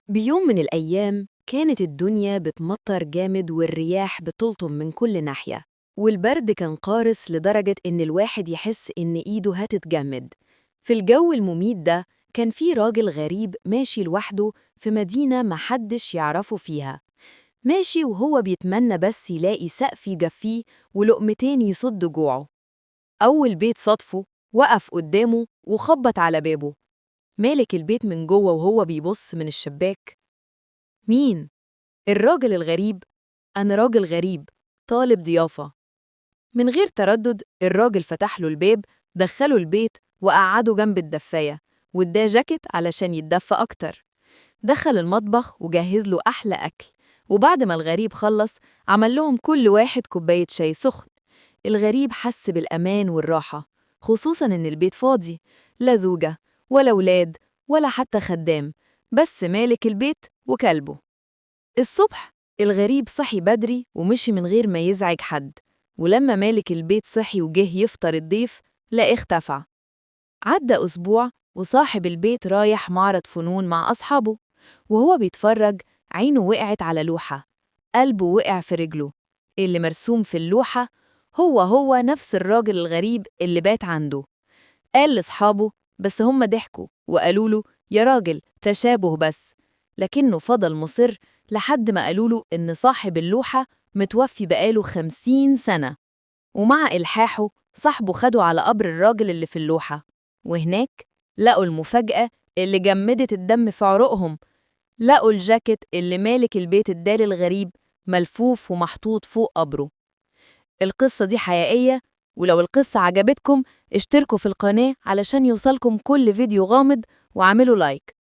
بيوم من الأيام كانت الدنيا بتمطر جامد والرياح بتلطم من كل ناحية، والبرد كان قارس لدرجة إن الواحد يحس إن إيده هتتجمد. في الجو المميت ده كان في راجل غريب ماشي لوحده في مدينة محدش يعرفه فيها، ماشي وهو بيتمنى بس يلاقي سقف يجفيه ولقمتين يصد جوعه. أول بيت صادفه وقف قدامه وخبط على بابه. مالك البيت من جوه وهو بيبص من الشباك. مين؟ الراجل الغريب. أنا راجل غريب، طالب ضيافة. من غير تردد الراجل فتح له الباب، دخله البيت وقعده جنب الدفاية واداه جاكيت علشان يتدفى أكتر. دخل المطبخ وجهز له أحلى أكل، وبعد ما الغريب خلص عمل لهم كل واحد كوباية شاي سخن. الغريب حس بالأمان والراحة، خصوصا إن البيت فاضي، لا زوجة ولا ولاد ولا حتى خدام، بس مالك البيت وكلبه. الصبح الغريب صحي بدري ومشي من غير ما يزعج حد، ولما مالك البيت صحي وجه يفطر الضيف لا اختفى. عدى أسبوع وصاحب البيت رايح معرض فنون مع أصحابه، وهو بيتفرج عينه وقعت على لوحة. قلبه وقع في رجله. اللي مرسوم في اللوحة هو نفس الراجل الغريب اللي بات عنده. قال لأصحابه، بس هم ضحكوا وقالوا له يا راجل تشابه بس، لكنه فضل مصر لحد ما قالوا له إن صاحب اللوحة متوفي بقاله 50 سنة. ومع إلحاحه صاحبه خده على قبر الراجل اللي في اللوحة، وهناك لقوا المفاجأة اللي جمدت الدم في عروقهم. لقوا الجاكيت اللي مالك البيت اداه للغريب ملفوف ومحطوط فوق قبره. القصة دي حقيقية، ولو القصة عجبتكم اشتركوا في القناة علشان يوصلكم كل فيديو غامض، وعملوا لايك.